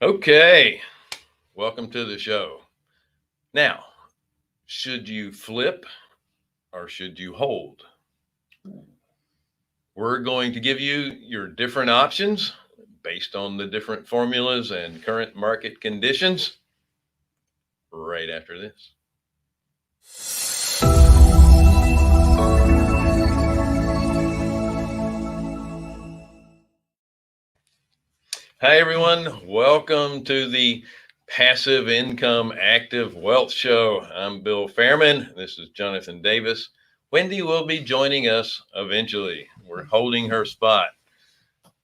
Okay, welcome to the show. Now, should you flip or should you hold? We're going to give you your different options based on the different formulas and current market conditions right after this. Hi, everyone. Welcome to the Passive Income Active Wealth Show. I'm Bill Fairman. This is Jonathan Davis. Wendy will be joining us eventually. We're holding her spot.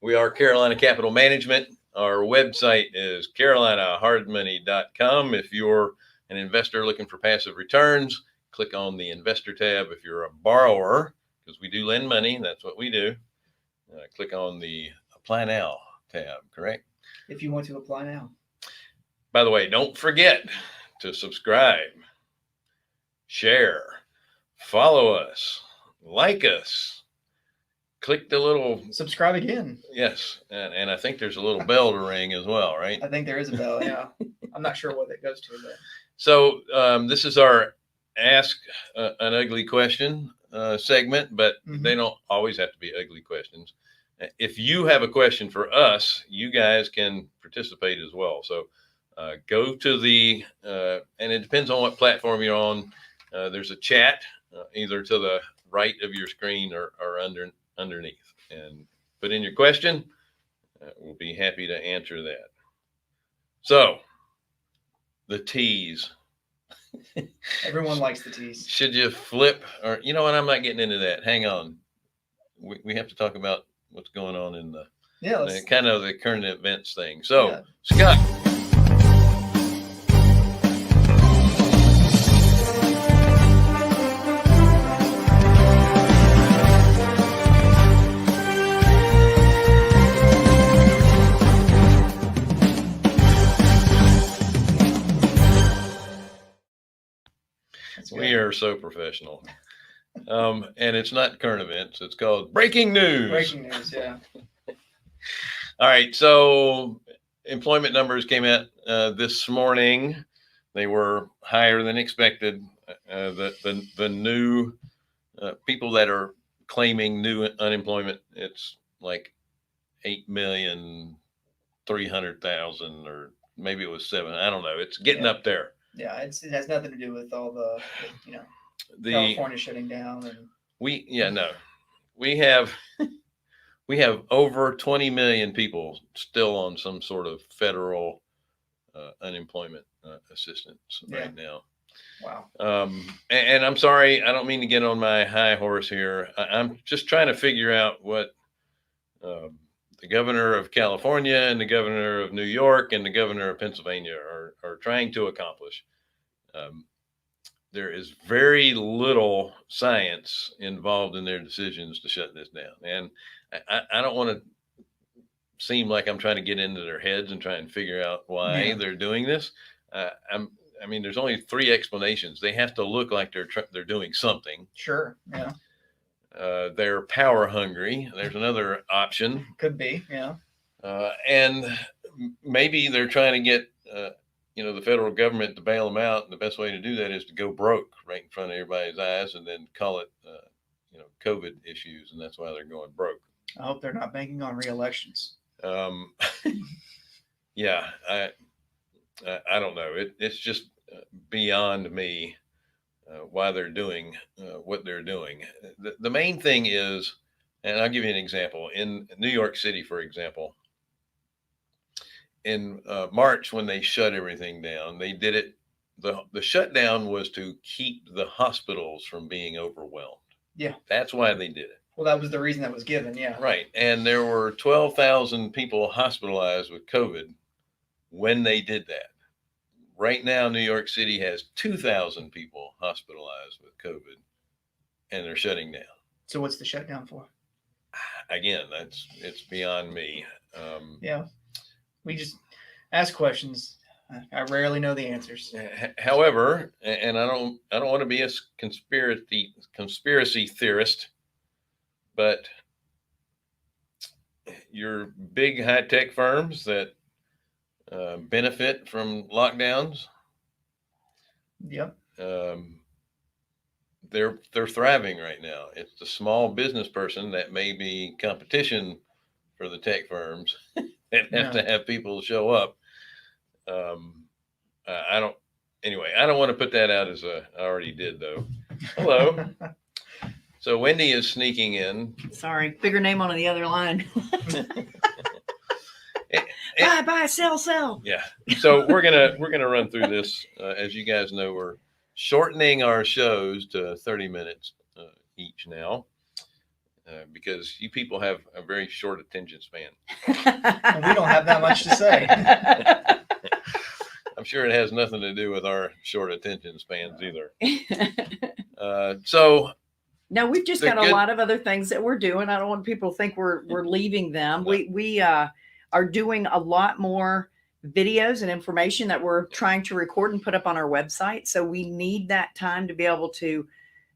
We are Carolina Capital Management. Our website is carolinahardmoney.com. If you're an investor looking for passive returns, click on the investor tab. If you're a borrower, because we do lend money, that's what we do, click on the apply now tab, correct? If you want to apply now. By the way, don't forget to subscribe, share, follow us, like us, click the little subscribe again. Yes, and I think there's a little bell to ring as well, right? I think there is a bell. Yeah, I'm not sure what it goes to, but so this is our Ask an Ugly Question segment, but they don't always have to be ugly questions. If you have a question for us, you guys can participate as well. So go to the and it depends on what platform you're on. There's a chat either to the right of your screen or underneath. And put in your question. We'll be happy to answer that. So, the tease. Everyone likes the tease. Should you flip? Or, you know what? I'm not getting into that. Hang on. We have to talk about what's going on in the kind of the current events thing. So, Scott. We are so professional. And it's not current events. It's called breaking news. Breaking news, yeah. All right. So employment numbers came out this morning. They were higher than expected. The new people that are claiming new unemployment, it's like 8,300,000, or maybe it was 7. I don't know. It's getting up there. Yeah, it has nothing to do with all the California shutting down and we have over 20 million people still on some sort of federal unemployment assistance right now. Wow. And I'm sorry, I don't mean to get on my high horse here. I'm just trying to figure out what the governor of California and the governor of New York and the governor of Pennsylvania are trying to accomplish. There is very little science involved in their decisions to shut this down. And I don't want to seem like I'm trying to get into their heads and try and figure out why they're doing this. I mean, there's only 3 explanations. They have to look like they're doing something. Sure. Yeah. They're power hungry. There's another option. Could be. Yeah. And maybe they're trying to get the federal government to bail them out. And the best way to do that is to go broke right in front of everybody's eyes and then call it, COVID issues. And that's why they're going broke. I hope they're not banking on re-elections. Yeah, I don't know. It's just beyond me why they're doing what they're doing. The main thing is, and I'll give you an example. In New York City, for example, in March when they shut everything down, they did it. The shutdown was to keep the hospitals from being overwhelmed. Yeah. That's why they did it. Well, that was the reason that was given. Yeah. Right. And there were 12,000 people hospitalized with COVID when they did that. Right now, New York City has 2,000 people hospitalized with COVID, and they're shutting down. So what's the shutdown for? Again, it's beyond me. Yeah. We just ask questions. I rarely know the answers. However, and I don't want to be a conspiracy theorist, but your big high tech firms that benefit from lockdowns. Yep. They're thriving right now. It's the small business person that may be competition for the tech firms that have to have people show up. I don't. Anyway, I don't want to put that out as I already did though. Hello. So Wendy is sneaking in. Sorry, bigger name on the other line. Buy, sell. Yeah. So we're gonna run through this. As you guys know, we're shortening our shows to 30 minutes each now because you people have a very short attention span. We don't have that much to say. I'm sure it has nothing to do with our short attention spans either. So no, we've just got a lot of other things that we're doing. I don't want people to think we're leaving them. No. We are doing a lot more videos and information that we're trying to record and put up on our website. So we need that time to be able to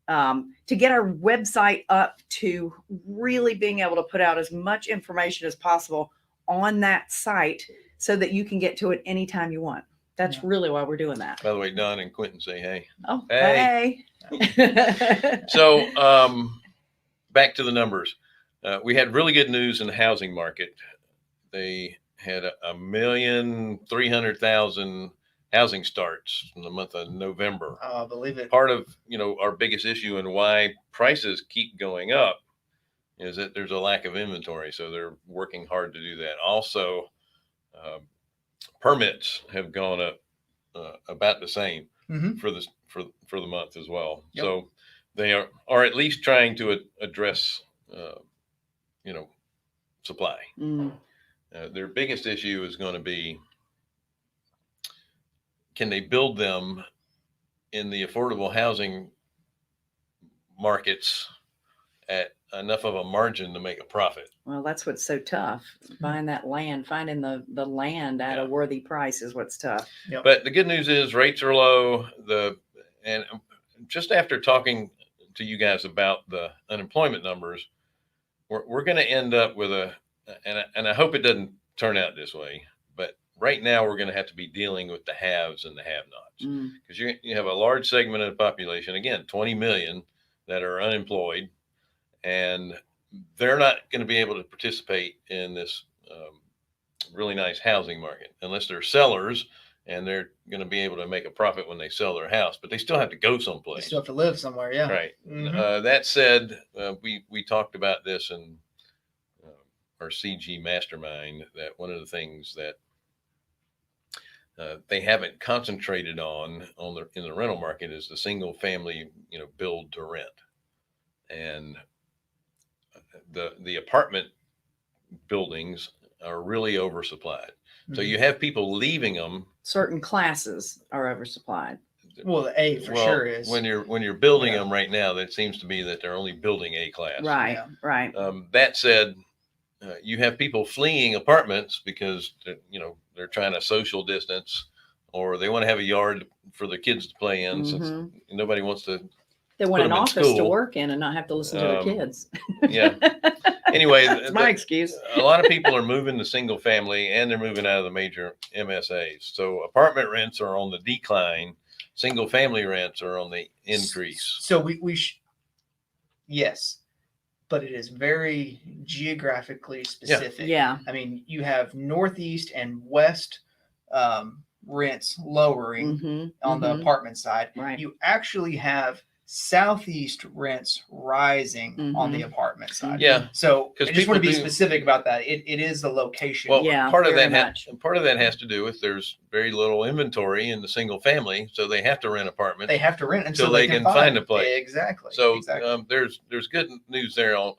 get our website up to really being able to put out as much information as possible on that site so that you can get to it anytime you want. That's really why we're doing that. By the way, Don and Quentin say hey. Oh, hey. So back to the numbers. We had really good news in the housing market. They had 1,300,000 housing starts in the month of November. I believe it. Part of our biggest issue and why prices keep going up is that there's a lack of inventory. So they're working hard to do that. Also, permits have gone up about the same for the month as well. Yep. So they are at least trying to address supply. Their biggest issue is going to be, can they build them in the affordable housing markets at enough of a margin to make a profit? Well, that's what's so tough. Buying that land, finding the land at a worthy price is what's tough. Yep. But the good news is rates are low. And just after talking to you guys about the unemployment numbers, we're going to end up with and I hope it doesn't turn out this way, but right now we're going to have to be dealing with the haves and the have-nots because you have a large segment of the population, again, 20 million that are unemployed, and they're not going to be able to participate in this really nice housing market unless they're sellers, and they're going to be able to make a profit when they sell their house, but they still have to go someplace. They still have to live somewhere, yeah. Right. That said, we talked about this in our CG mastermind, that one of the things that they haven't concentrated on in the rental market is the single family, build to rent, and the apartment buildings are really oversupplied. So you have people leaving them. Certain classes are oversupplied. Well, the A for sure is. When you're building them right now, that seems to be that they're only building A class. Right, right. That said, you have people fleeing apartments because they're trying to social distance, or they want to have a yard for their kids to play in since nobody wants to. They want an office to work in and not have to listen to their kids. Yeah. Anyway, that's my excuse. A lot of people are moving to single family, and they're moving out of the major MSAs. So apartment rents are on the decline. Single family rents are on the increase. So yes, but it is very geographically specific. Yeah. I mean, you have Northeast and West rents lowering on the apartment side. Right. You actually have Southeast rents rising on the apartment side. Yeah. So I just want to be specific about that. It is the location. Well, part of that has to do with there's very little inventory in the single family, so they have to rent apartments. They have to rent until they can find a place. Exactly. So there's good news there on